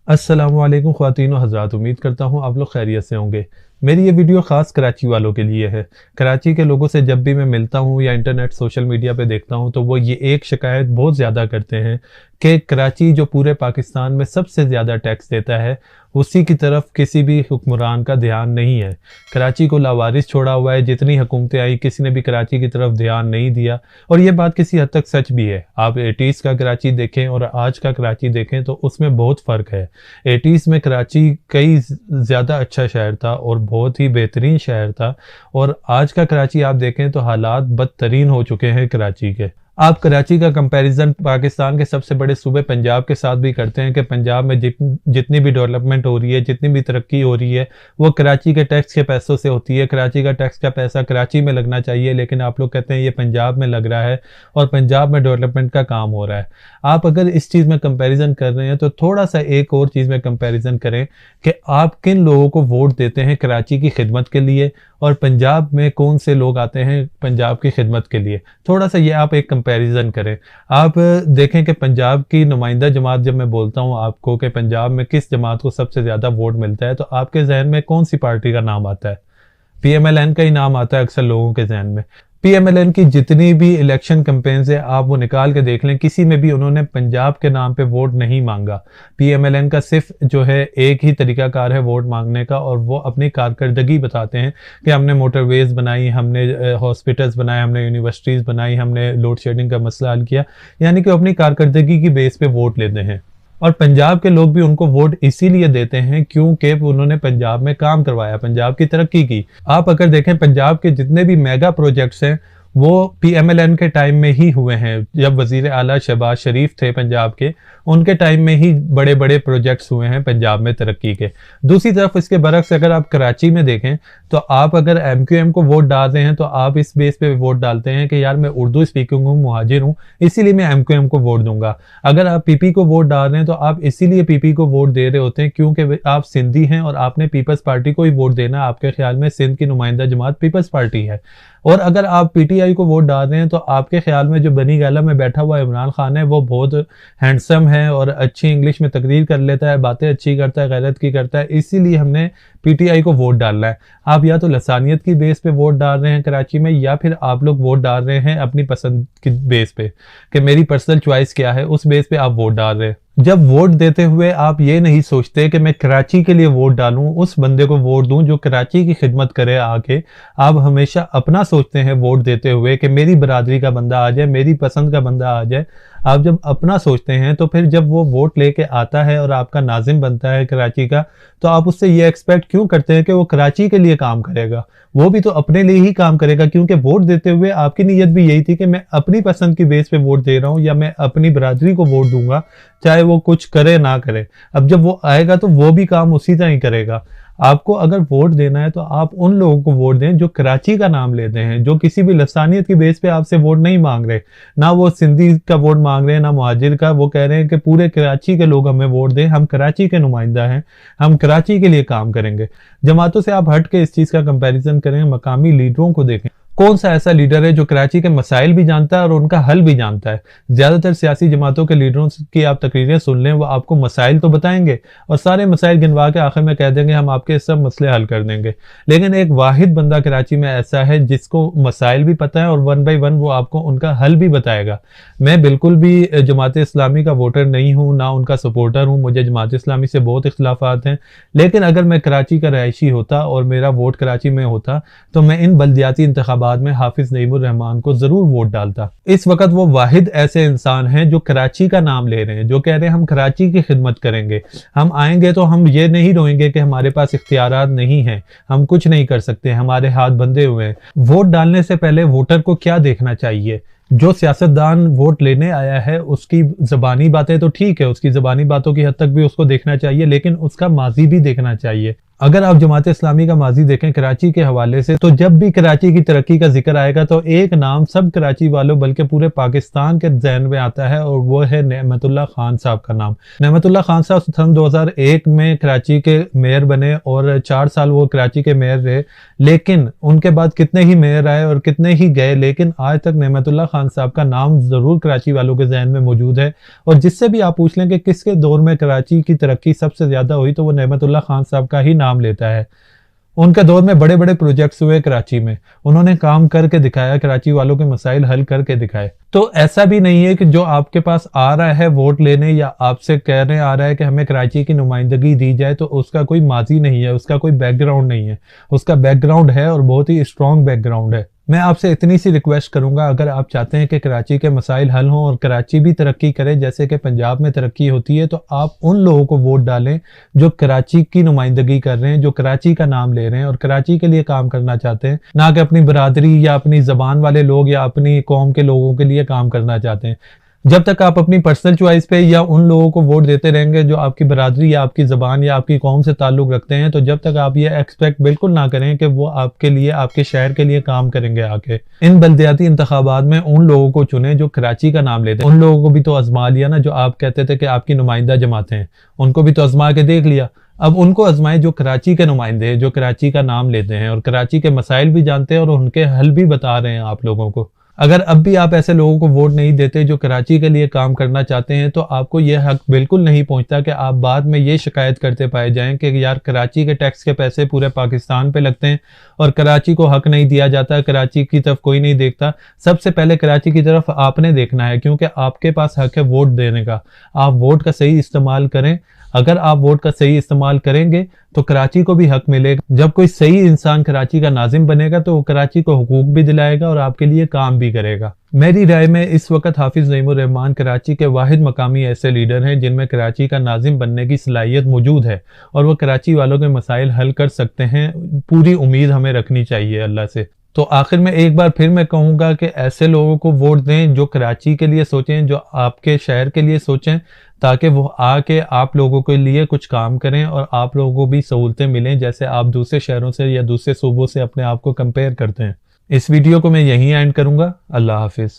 अस्सलामुअलैकुम ख्वातीन व हज़रात, उम्मीद करता हूँ आप लोग खैरियत से होंगे। मेरी ये वीडियो ख़ास कराची वालों के लिए है। कराची के लोगों से जब भी मैं मिलता हूँ या इंटरनेट सोशल मीडिया पे देखता हूँ तो वो ये एक शिकायत बहुत ज़्यादा करते हैं कि कराची जो पूरे पाकिस्तान में सबसे ज़्यादा टैक्स देता है, उसी की तरफ किसी भी हुक्मरान का ध्यान नहीं है। कराची को लावारिस छोड़ा हुआ है, जितनी हुकूमतें आई किसी ने भी कराची की तरफ ध्यान नहीं दिया। और ये बात किसी हद तक सच भी है। आप 80s का कराची देखें और आज का कराची देखें तो उसमें बहुत फ़र्क है। 80s में कराची कई ज़्यादा अच्छा शहर था और बहुत ही बेहतरीन शहर था, और आज का कराची आप देखें तो हालात बदतरीन हो चुके हैं कराची के। आप कराची का कंपैरिजन पाकिस्तान के सबसे बड़े सूबे पंजाब के साथ भी करते हैं कि पंजाब में जितनी भी डेवलपमेंट हो रही है, जितनी भी तरक्की हो रही है, वो कराची के टैक्स के पैसों से होती है। कराची का टैक्स का पैसा कराची में लगना चाहिए, लेकिन आप लोग कहते हैं ये पंजाब में लग रहा है और पंजाब में डेवलपमेंट का काम हो रहा है। आप अगर इस चीज़ में कंपैरिजन कर रहे हैं तो थोड़ा सा एक और चीज़ में कंपैरिजन करें कि आप किन लोगों को वोट देते हैं कराची की खिदमत के लिए और पंजाब में कौन से लोग आते हैं पंजाब की खिदमत के लिए। थोड़ा सा ये आप एक कंपैरिजन करें। आप देखें कि पंजाब की नुमाइंदा जमात, जब मैं बोलता हूँ आपको कि पंजाब में किस जमात को सबसे ज़्यादा वोट मिलता है, तो आपके जहन में कौन सी पार्टी का नाम आता है? PMLN का ही नाम आता है अक्सर लोगों के जहन में। PMLN की जितनी भी इलेक्शन कैंपेन्स है आप वो निकाल के देख लें, किसी में भी उन्होंने पंजाब के नाम पे वोट नहीं मांगा। PMLN का सिर्फ जो है एक ही तरीकाकार है वोट मांगने का, और वो अपनी कारकर्दगी बताते हैं कि हमने मोटरवेज बनाई, हमने हॉस्पिटल्स बनाए, हमने यूनिवर्सिटीज़ बनाई, हमने लोड शेडिंग का मसला हल किया। यानी कि अपनी कारकर्दगी की बेस पे वोट लेते हैं। और पंजाब के लोग भी उनको वोट इसीलिए देते हैं क्योंकि उन्होंने पंजाब में काम करवाया, पंजाब की तरक्की की। आप अगर देखें पंजाब के जितने भी मेगा प्रोजेक्ट्स हैं वो PMLN के टाइम में ही हुए हैं। जब वजीर आला शहबाज शरीफ थे पंजाब के, उनके टाइम में ही बड़े बड़े प्रोजेक्ट्स हुए हैं पंजाब में तरक्की के। दूसरी तरफ इसके बरक्स अगर आप कराची में देखें तो आप अगर MQM को वोट डाल रहे हैं तो आप इस बेस पे वोट डालते हैं कि यार मैं उर्दू स्पीकिंग हूँ, मुहाजिर हूँ, इसीलिए मैं MQM को वोट दूंगा। अगर आप PP को वोट डाल रहे हैं तो आप इसीलिए PP को वोट दे रहे होते हैं क्योंकि आप सिंधी हैं और आपने पीपल्स पार्टी को ही वोट देना। आपके ख्याल में सिंध की नुमाइंदा जमात पीपल्स पार्टी है। और अगर आप PTI को वोट डाल रहे हैं तो आपके ख्याल में जो बनी गाला में बैठा हुआ इमरान खान है वो बहुत हैंडसम है और अच्छी इंग्लिश में तकरीर कर लेता है, बातें अच्छी करता है, गैरत की करता है, इसीलिए हमने PTI को वोट डालना है। आप या तो लसानियत की बेस पे वोट डाल रहे हैं कराची में, या फिर आप लोग वोट डाल रहे हैं अपनी पसंद की बेस पे कि मेरी पर्सनल चॉइस क्या है, उस बेस पे आप वोट डाल रहे हैं। जब वोट देते हुए आप ये नहीं सोचते कि मैं कराची के लिए वोट डालूं, उस बंदे को वोट दूं जो कराची की खिदमत करे आके, आप हमेशा अपना सोचते हैं वोट देते हुए कि मेरी बरादरी का बंदा आ जाए, मेरी पसंद का बंदा आ जाए। आप जब अपना सोचते हैं तो फिर जब वो वोट लेके आता है और आपका नाजिम बनता है कराची का, तो आप उससे ये एक्सपेक्ट क्यों करते हैं कि वो कराची के लिए काम करेगा? वो भी तो अपने लिए ही काम करेगा, क्योंकि वोट देते हुए आपकी नीयत भी यही थी कि मैं अपनी पसंद की बेस पे वोट दे रहा हूँ या मैं अपनी बरादरी को वोट दूंगा, चाहे वो कुछ करे ना करे। अब जब वो आएगा तो वो भी काम उसी तरह ही करेगा। आपको अगर वोट देना है तो आप उन लोगों को वोट दें जो कराची का नाम लेते हैं, जो किसी भी लसानियत की बेस पे आपसे वोट नहीं मांग रहे। ना वो सिंधी का वोट मांग रहे हैं, ना मुहाजिर का। वो कह रहे हैं कि पूरे कराची के लोग हमें वोट दें, हम कराची के नुमाइंदा हैं, हम कराची के लिए काम करेंगे। जमातों से आप हट के इस चीज़ का कंपैरिजन करें, मकामी लीडरों को देखें। कौन सा ऐसा लीडर है जो कराची के मसाइल भी जानता है और उनका हल भी जानता है? ज्यादातर सियासी जमातों के लीडरों की आप तकरीरें सुन लें, वो आपको मसाइल तो बताएंगे और सारे मसाइल गिनवा के आखिर में कह देंगे हम आपके सब मसले हल कर देंगे। लेकिन एक वाहिद बंदा कराची में ऐसा है जिसको मसाइल भी पता है और 1 बाय 1 वो आपको उनका हल भी बताएगा। मैं बिल्कुल भी जमात इस्लामी का वोटर नहीं हूँ, ना उनका सपोर्टर हूँ, मुझे जमात इस्लामी से बहुत इख्तलाफात हैं। लेकिन अगर मैं कराची का रहायशी होता और मेरा वोट कराची में होता तो मैं इन बल्दियाती इंतखाबात बाद में हाफिज नईमुर रहमान को जरूर वोट डालता। इस वक्त वो वाहिद ऐसे इंसान हैं जो कराची का नाम ले रहे हैं, जो कह रहे हैं हम कराची की खिदमत करेंगे, हम आएंगे तो हम ये नहीं रोएंगे कि हमारे पास इख्तियारात नहीं है, हम कुछ नहीं कर सकते, हमारे हाथ बंधे हुए हैं। वोट डालने से पहले वोटर को क्या देखना चाहिए? जो सियासतदान वोट लेने आया है उसकी जबानी बातें तो ठीक है, उसकी जबानी बातों की हद तक भी उसको देखना चाहिए, लेकिन उसका माजी भी देखना चाहिए। अगर आप जमात इस्लामी का माजी देखें कराची के हवाले से, तो जब भी कराची की तरक्की का जिक्र आएगा तो एक नाम सब कराची वालों बल्कि पूरे पाकिस्तान के जहन में आता है, और वो है नेमतुल्लाह खान साहब का नाम। नेमतुल्लाह खान साहब सन 2001 में कराची के मेयर बने और 4 साल वो कराची के मेयर रहे, लेकिन उनके बाद कितने ही मेयर आए और कितने ही गए, लेकिन आज तक नेमतुल्लाह खान साहब का नाम जरूर कराची वालों के जहन में मौजूद है। और जिससे भी आप पूछ लें कि किसके दौर में कराची की तरक्की सबसे ज्यादा हुई, तो वो नेमतुल्लाह खान साहब का ही नाम लेता है। उनके दौर में बड़े बड़े प्रोजेक्ट्स हुए कराची में, उन्होंने काम करके दिखाया, कराची वालों के मसाइल हल करके दिखाए। तो ऐसा भी नहीं है कि जो आपके पास आ रहा है वोट लेने या आपसे कहने आ रहा है कि हमें कराची की नुमाइंदगी दी जाए, तो उसका कोई माजी नहीं है, उसका कोई बैकग्राउंड नहीं है। उसका बैकग्राउंड है और बहुत ही स्ट्रॉन्ग बैकग्राउंड है। मैं आपसे इतनी सी रिक्वेस्ट करूंगा, अगर आप चाहते हैं कि कराची के मसाइल हल हों और कराची भी तरक्की करे जैसे कि पंजाब में तरक्की होती है, तो आप उन लोगों को वोट डालें जो कराची की नुमाइंदगी कर रहे हैं, जो कराची का नाम ले रहे हैं और कराची के लिए काम करना चाहते हैं, ना कि अपनी बरादरी या अपनी जबान वाले लोग या अपनी कौम के लोगों के लिए काम करना चाहते हैं। जब तक आप अपनी पर्सनल चॉइस पे या उन लोगों को वोट देते रहेंगे जो आपकी बरादरी या आपकी जबान या आपकी कौम से ताल्लुक रखते हैं, तो जब तक आप ये एक्सपेक्ट बिल्कुल ना करें कि वो आपके लिए, आपके शहर के लिए काम करेंगे आके। इन बल्दियाती इंतखाबात में उन लोगों को चुने जो कराची का नाम लेते हैं। उन लोगों को भी तो आजमा लिया ना, जो आप कहते थे कि आपकी नुमाइंदा जमाते हैं, उनको भी तो आजमा के देख लिया। अब उनको आजमाएं जो कराची के नुमाइंदे हैं, जो कराची का नाम लेते हैं और कराची के मसाइल भी जानते हैं और उनके हल भी बता रहे हैं आप लोगों को। अगर अब भी आप ऐसे लोगों को वोट नहीं देते जो कराची के लिए काम करना चाहते हैं, तो आपको यह हक बिल्कुल नहीं पहुंचता कि आप बाद में ये शिकायत करते पाए जाएं कि यार कराची के टैक्स के पैसे पूरे पाकिस्तान पे लगते हैं और कराची को हक नहीं दिया जाता, कराची की तरफ कोई नहीं देखता। सबसे पहले कराची की तरफ आपने देखना है, क्योंकि आपके पास हक है वोट देने का। आप वोट का सही इस्तेमाल करें। अगर आप वोट का सही इस्तेमाल करेंगे तो कराची को भी हक मिलेगा। जब कोई सही इंसान कराची का नाजिम बनेगा तो वो कराची को हुकूक भी दिलाएगा और आपके लिए काम भी करेगा। मेरी राय में इस वक्त हाफिज नईमुर रहमान कराची के वाहिद मकामी ऐसे लीडर हैं जिनमें कराची का नाजिम बनने की सलाहियत मौजूद है और वो कराची वालों के मसाइल हल कर सकते हैं। पूरी उम्मीद हमें रखनी चाहिए अल्लाह से। तो आखिर में एक बार फिर मैं कहूँगा कि ऐसे लोगों को वोट दें जो कराची के लिए सोचें, जो आपके शहर के लिए सोचें, ताकि वो आके आप लोगों के लिए कुछ काम करें और आप लोगों को भी सहूलतें मिलें जैसे आप दूसरे शहरों से या दूसरे सूबों से अपने आप को कंपेयर करते हैं। इस वीडियो को मैं यहीं एंड करूँगा। अल्लाह हाफिज़।